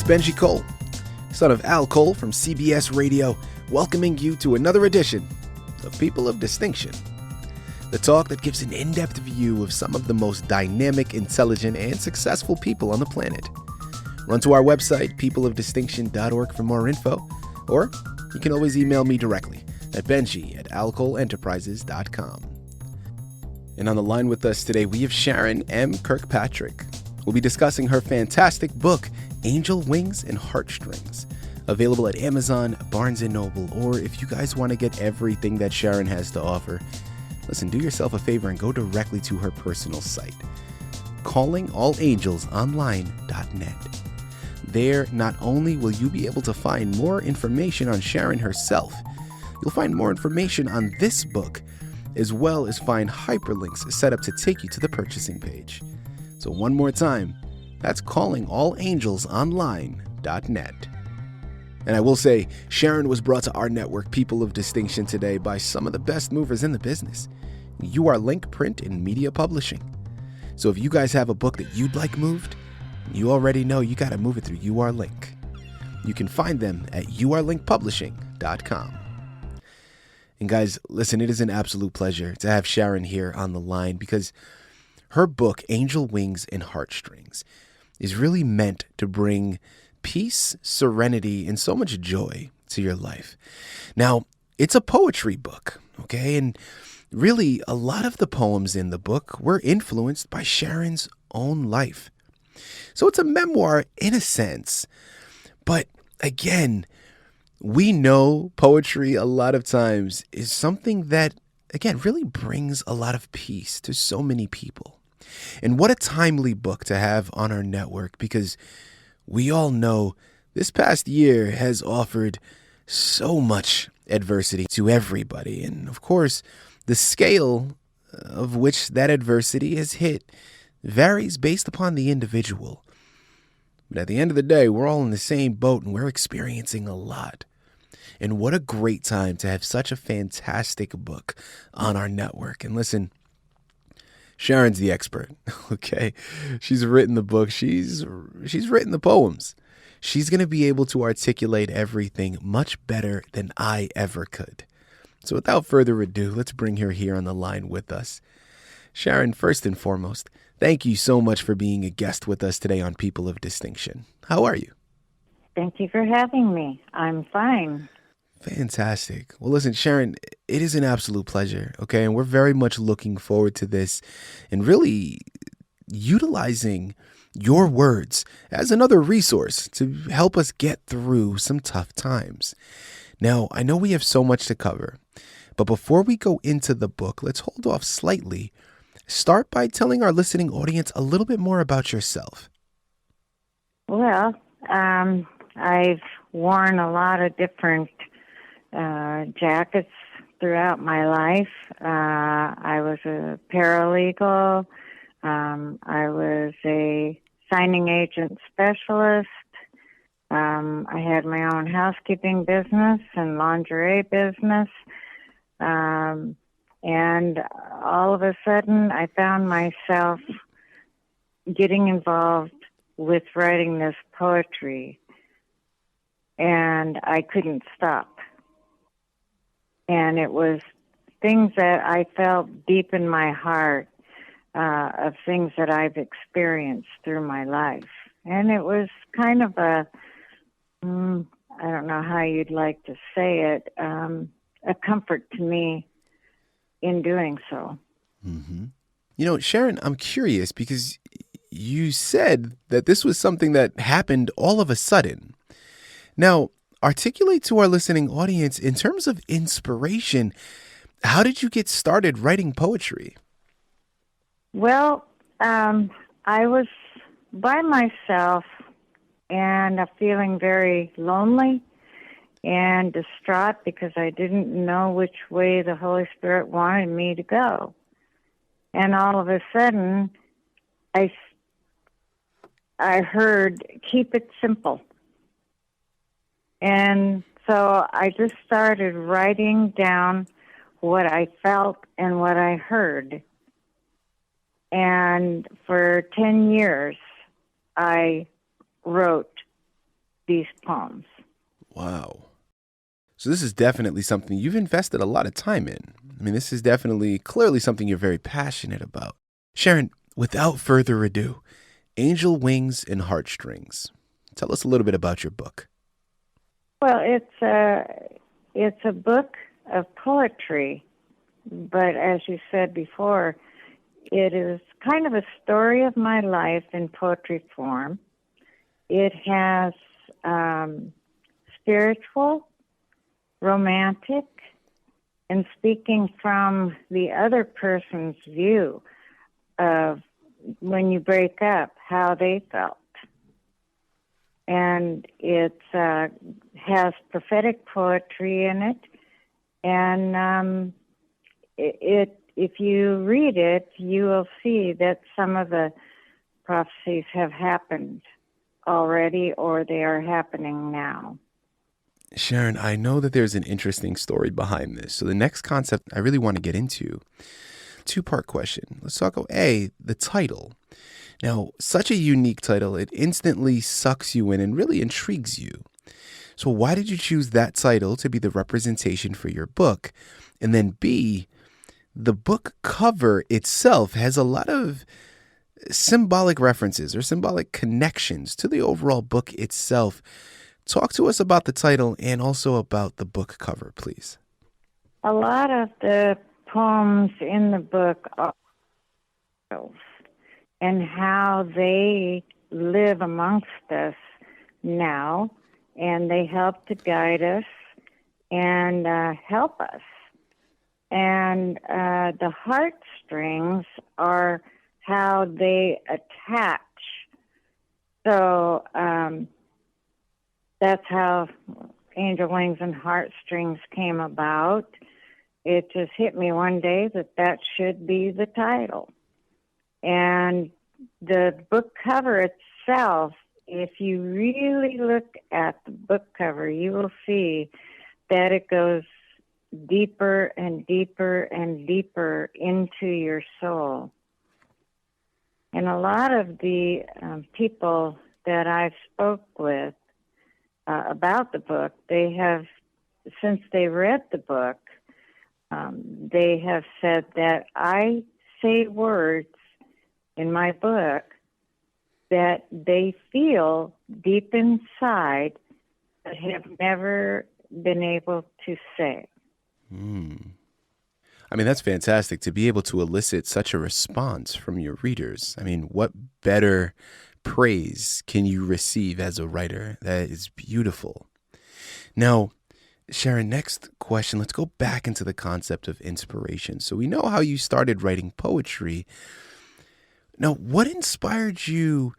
Benji Cole, son of Al Cole from CBS Radio, welcoming you to another edition of People of Distinction, the talk that gives an in-depth view of some of the most dynamic, intelligent, and successful people on the planet. Run to our website, peopleofdistinction.org, for more info, or you can always email me directly at benji@alcoleenterprises.com. And on the line with us today, we have Sharon M. Kirkpatrick. We'll be discussing her fantastic book, Angel Wings and Heartstrings, available at Amazon, Barnes & Noble, or if you guys want to get everything that Sharon has to offer, listen, do yourself a favor and go directly to her personal site, callingallangelsonline.net. There, not only will you be able to find more information on Sharon herself, you'll find more information on this book, as well as find hyperlinks set up to take you to the purchasing page. So one more time, that's callingallangelsonline.net. And I will say, Sharon was brought to our network, People of Distinction, today by some of the best movers in the business. You are Link Print and Media Publishing. So if you guys have a book that you'd like moved, you already know you got to move it through UR Link. You can find them at urlinkpublishing.com. And guys, listen, it is an absolute pleasure to have Sharon here on the line because her book, Angel Wings and Heartstrings, is really meant to bring peace, serenity, and so much joy to your life. Now, it's a poetry book, okay? And really, a lot of the poems in the book were influenced by Sharon's own life. So it's a memoir in a sense. But again, we know poetry a lot of times is something that, again, really brings a lot of peace to so many people. And what a timely book to have on our network, because we all know this past year has offered so much adversity to everybody. And of course, the scale of which that adversity has hit varies based upon the individual. But at the end of the day, we're all in the same boat and we're experiencing a lot. And what a great time to have such a fantastic book on our network. And listen, Sharon's the expert, okay? She's written the book. She's written the poems. She's going to be able to articulate everything much better than I ever could. So without further ado, let's bring her here on the line with us. Sharon, first and foremost, thank you so much for being a guest with us today on People of Distinction. How are you? Thank you for having me. I'm fine. Fantastic. Well, listen, Sharon, it is an absolute pleasure, okay? And we're very much looking forward to this and really utilizing your words as another resource to help us get through some tough times. Now, I know we have so much to cover, but before we go into the book, let's hold off slightly. Start by telling our listening audience a little bit more about yourself. Well, I've worn a lot of different jackets throughout my life. I was a paralegal. I was a signing agent specialist. I had my own housekeeping business and lingerie business. And all of a sudden, I found myself getting involved with writing this poetry. And I couldn't stop. And it was things that I felt deep in my heart of things that I've experienced through my life. And it was kind of I don't know how you'd like to say it, a comfort to me in doing so. Mm-hmm. You know, Sharon, I'm curious because you said that this was something that happened all of a sudden. Now, articulate to our listening audience, in terms of inspiration, how did you get started writing poetry? Well, I was by myself and feeling very lonely and distraught because I didn't know which way the Holy Spirit wanted me to go. And all of a sudden, I heard, "Keep it simple." And so I just started writing down what I felt and what I heard. And for 10 years, I wrote these poems. Wow. So this is definitely something you've invested a lot of time in. I mean, this is definitely, clearly something you're very passionate about. Sharon, without further ado, Angel Wings and Heartstrings. Tell us a little bit about your book. Well, it's a book of poetry, but as you said before, it is kind of a story of my life in poetry form. It has spiritual, romantic, and speaking from the other person's view of when you break up, how they felt. And it has prophetic poetry in it, and if you read it, you will see that some of the prophecies have happened already, or they are happening now. Sharon, I know that there's an interesting story behind this. So the next concept I really want to get into, two-part question. Let's talk about the title. Now, such a unique title, it instantly sucks you in and really intrigues you. So why did you choose that title to be the representation for your book? And then B, the book cover itself has a lot of symbolic references or symbolic connections to the overall book itself. Talk to us about the title and also about the book cover, please. A lot of the poems in the book are and how they live amongst us now, and they help to guide us and help us. And the heartstrings are how they attach. So that's how Angel Wings and Heartstrings came about. It just hit me one day that should be the title. And the book cover itself, if you really look at the book cover, you will see that it goes deeper and deeper and deeper into your soul. And a lot of the people that I've spoke with about the book, they have, since they read the book, they have said that I say words in my book that they feel deep inside but have never been able to say. I mean, that's fantastic to be able to elicit such a response from your readers. I mean, what better praise can you receive as a writer? That is beautiful. Now, Sharon, next question. Let's go back into the concept of inspiration. So we know how you started writing poetry. Now, what inspired you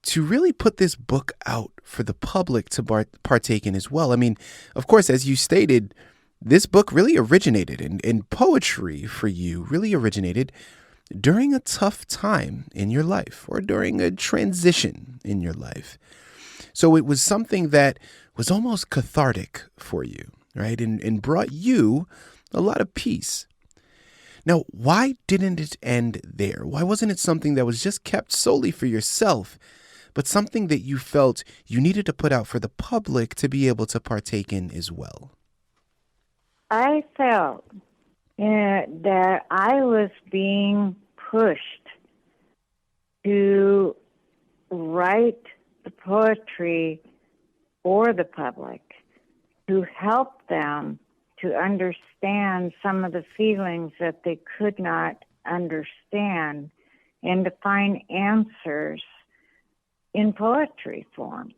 to really put this book out for the public to partake in as well? I mean, of course, as you stated, this book really originated in poetry for you, really originated during a tough time in your life or during a transition in your life. So it was something that was almost cathartic for you, right? And brought you a lot of peace. Now, why didn't it end there? Why wasn't it something that was just kept solely for yourself, but something that you felt you needed to put out for the public to be able to partake in as well? I felt that I was being pushed to write the poetry for the public, to help them to understand some of the feelings that they could not understand, and to find answers in poetry form.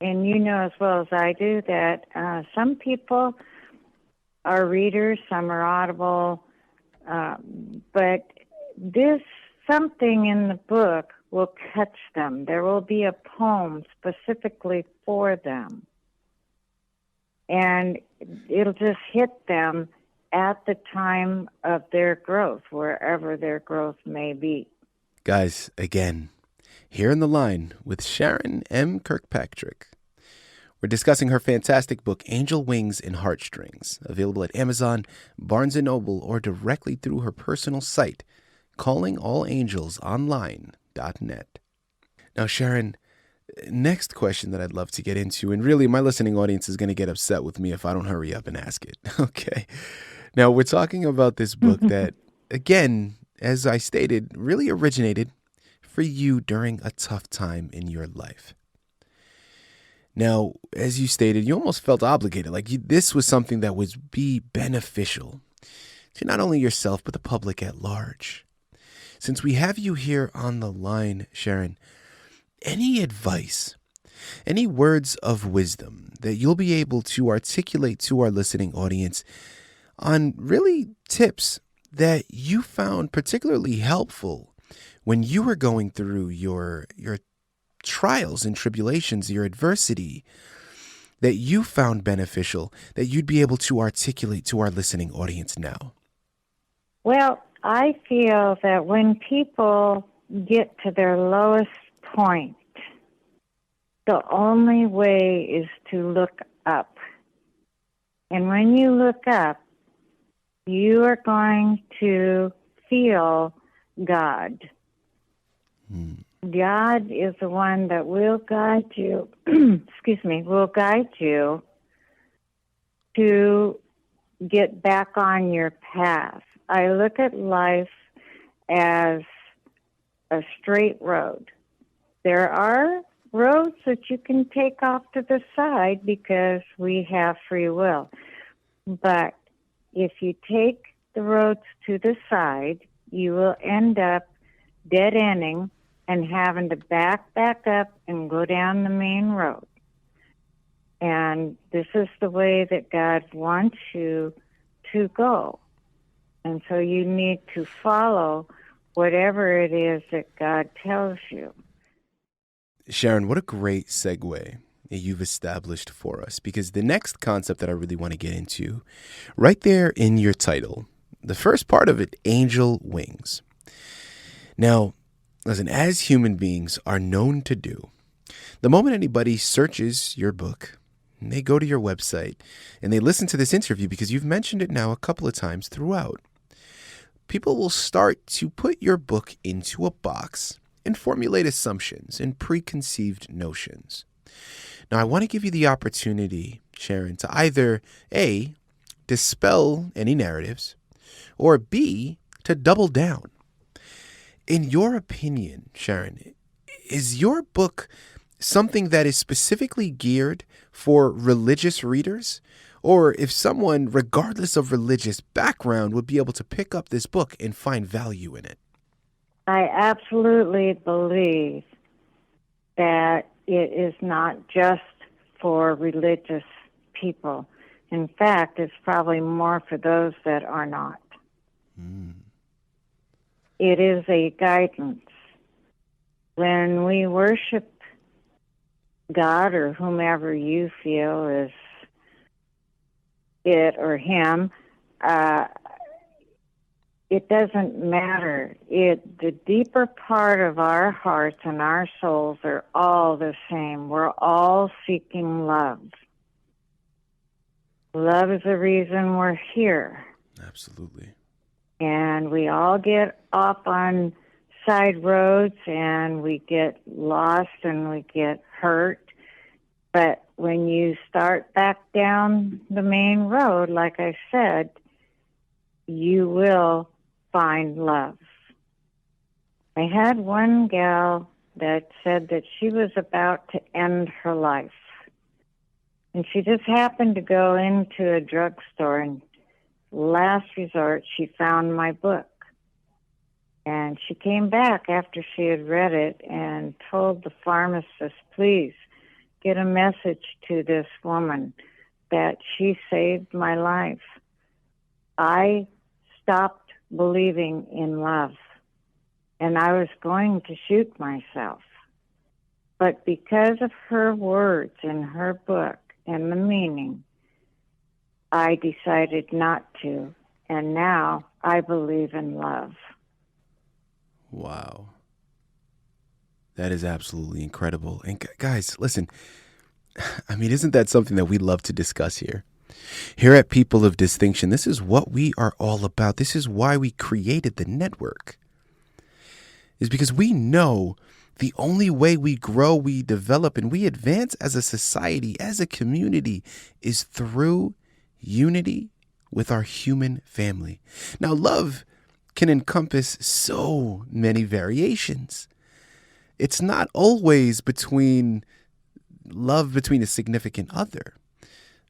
And you know as well as I do that some people are readers, some are audible, but this something in the book will catch them. There will be a poem specifically for them. And it'll just hit them at the time of their growth, wherever their growth may be. Guys, again, here in the line with Sharon M. Kirkpatrick. We're discussing her fantastic book, Angel Wings and Heartstrings, available at Amazon, Barnes & Noble, or directly through her personal site, callingalangelsonline.net. Now, Sharon, next question that I'd love to get into, and really my listening audience is going to get upset with me if I don't hurry up and ask it. Okay. Now, we're talking about this book that, again, as I stated, really originated for you during a tough time in your life. Now, as you stated, you almost felt obligated, like this was something that would be beneficial to not only yourself, but the public at large. Since we have you here on the line, Sharon, any advice, any words of wisdom that you'll be able to articulate to our listening audience on really tips that you found particularly helpful when you were going through your trials and tribulations, your adversity, that you found beneficial, that you'd be able to articulate to our listening audience now? Well, I feel that when people get to their lowest point, the only way is to look up. And when you look up, you are going to feel God. God is the one that will guide you, will guide you to get back on your path. I look at life as a straight road. There are roads that you can take off to the side because we have free will. But if you take the roads to the side, you will end up dead-ending and having to back up and go down the main road. And this is the way that God wants you to go. And so you need to follow whatever it is that God tells you. Sharon, what a great segue that you've established for us, because the next concept that I really want to get into, right there in your title, the first part of it, angel wings. Now, listen, as human beings are known to do, the moment anybody searches your book, and they go to your website and they listen to this interview, because you've mentioned it now a couple of times throughout, people will start to put your book into a box and formulate assumptions and preconceived notions. Now, I want to give you the opportunity, Sharon, to either A, dispel any narratives, or B, to double down. In your opinion, Sharon, is your book something that is specifically geared for religious readers? Or if someone, regardless of religious background, would be able to pick up this book and find value in it? I absolutely believe that it is not just for religious people. In fact, it's probably more for those that are not. It is a guidance. When we worship God or whomever you feel is it or him, it doesn't matter. The deeper part of our hearts and our souls are all the same. We're all seeking love. Love is the reason we're here. Absolutely. And we all get off on side roads and we get lost and we get hurt. But when you start back down the main road, like I said, you will find love. I had one gal that said that she was about to end her life. And she just happened to go into a drugstore, and last resort, she found my book. And she came back after she had read it and told the pharmacist, please get a message to this woman that she saved my life. I stopped believing in love, and I was going to shoot myself. But because of her words in her book and the meaning, I decided not to, and now I believe in love. Wow. That is absolutely incredible. And guys, listen, I mean, isn't that something that we love to discuss here? Here at People of Distinction, this is what we are all about. This is why we created the network. Is because we know The only way we grow, we develop, and we advance as a society, as a community, is through unity with our human family. Now, love can encompass so many variations. It's not always love between a significant other,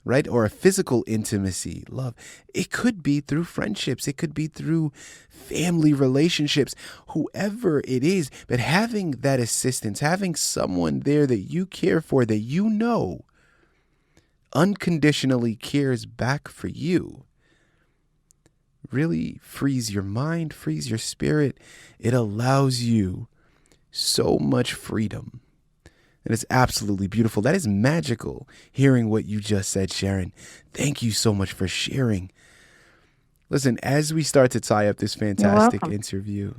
right? Or a physical intimacy, love. It could be through friendships. It could be through family relationships, whoever it is. But having that assistance, having someone there that you care for, that you know unconditionally cares back for you, really frees your mind, frees your spirit. It allows you so much freedom. And it's absolutely beautiful. That is magical, hearing what you just said, Sharon. Thank you so much for sharing. Listen, as we start to tie up this fantastic interview,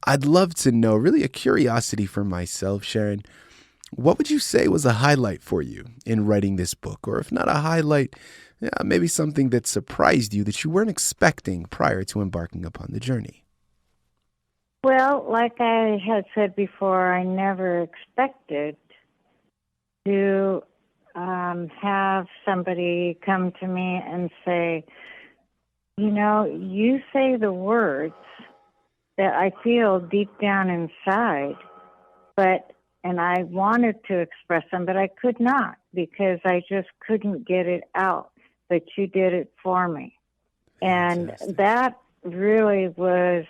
I'd love to know, really a curiosity for myself, Sharon, what would you say was a highlight for you in writing this book? Or if not a highlight, maybe something that surprised you that you weren't expecting prior to embarking upon the journey. Well, like I had said before, I never expected to have somebody come to me and say, you say the words that I feel deep down inside, and I wanted to express them, but I could not because I just couldn't get it out, but you did it for me. Fantastic. And that really was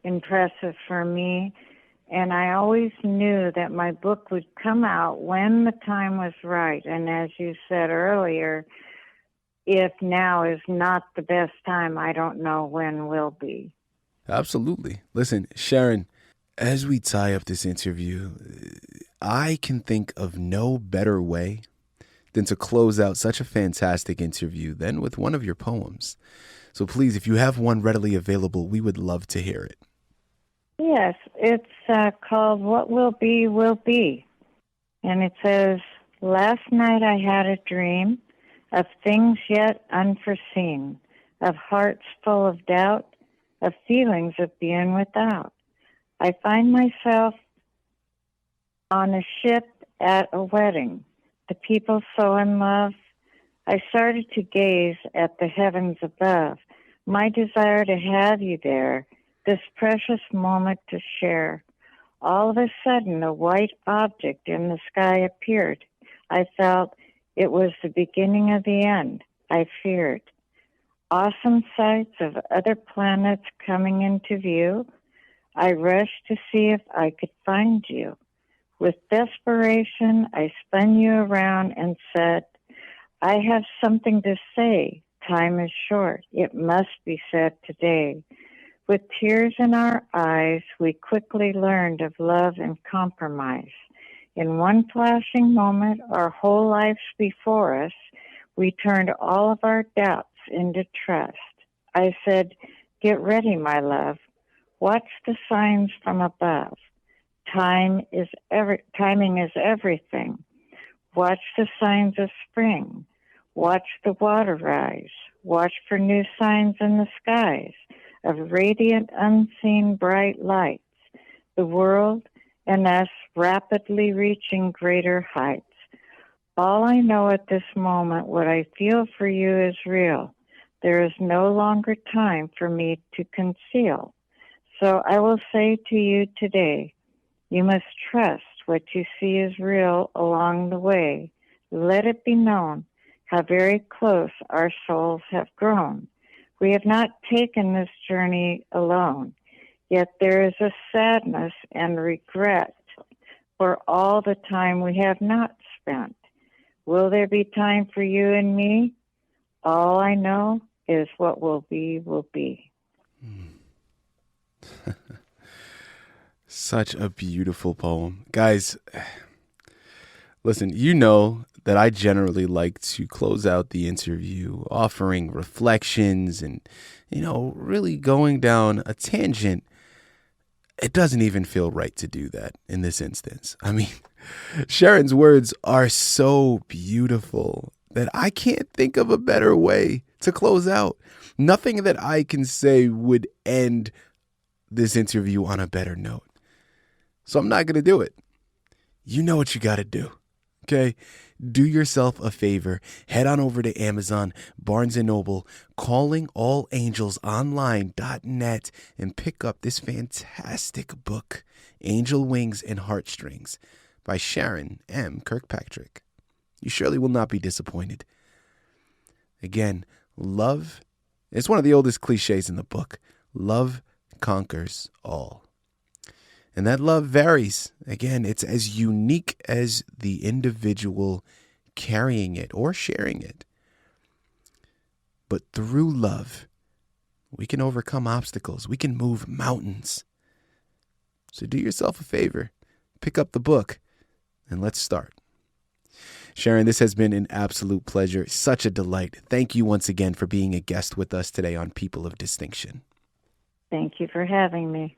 impressive for me, and I always knew that my book would come out when the time was right. And as you said earlier, if now is not the best time, I don't know when will be. Absolutely. Listen, Sharon, as we tie up this interview, I can think of no better way than to close out such a fantastic interview than with one of your poems. So please, if you have one readily available, we would love to hear it. Yes, it's called What Will Be, Will Be. And it says, last night I had a dream of things yet unforeseen, of hearts full of doubt, of feelings of being without. I find myself on a ship at a wedding, the people so in love. I started to gaze at the heavens above, my desire to have you there, this precious moment to share. All of a sudden, a white object in the sky appeared. I felt it was the beginning of the end. I feared. Awesome sights of other planets coming into view. I rushed to see if I could find you. With desperation, I spun you around and said, I have something to say. Time is short. It must be said today. With tears in our eyes, we quickly learned of love and compromise. In one flashing moment, our whole lives before us, we turned all of our doubts into trust. I said, get ready, my love. Watch the signs from above. Timing is everything. Watch the signs of spring. Watch the water rise. Watch for new signs in the skies of radiant, unseen, bright lights. The world and us rapidly reaching greater heights. All I know at this moment, what I feel for you is real. There is no longer time for me to conceal. So I will say to you today, you must trust what you see is real along the way. Let it be known how very close our souls have grown. We have not taken this journey alone, yet there is a sadness and regret for all the time we have not spent. Will there be time for you and me? All I know is what will be, will be. Such a beautiful poem. Guys, listen, you know that I generally like to close out the interview offering reflections and, really going down a tangent. It doesn't even feel right to do that in this instance. I mean, Sharon's words are so beautiful that I can't think of a better way to close out. Nothing that I can say would end this interview on a better note. So I'm not going to do it. You know what you got to do. Okay? Do yourself a favor. Head on over to Amazon, Barnes & Noble, callingalangelsonline.net, and pick up this fantastic book, Angel Wings and Heartstrings, by Sharon M. Kirkpatrick. You surely will not be disappointed. Again, love, it's one of the oldest cliches in the book. Love conquers all. And that love varies. Again, it's as unique as the individual carrying it or sharing it. But through love, we can overcome obstacles. We can move mountains. So do yourself a favor. Pick up the book and let's start. Sharon, this has been an absolute pleasure. Such a delight. Thank you once again for being a guest with us today on People of Distinction. Thank you for having me.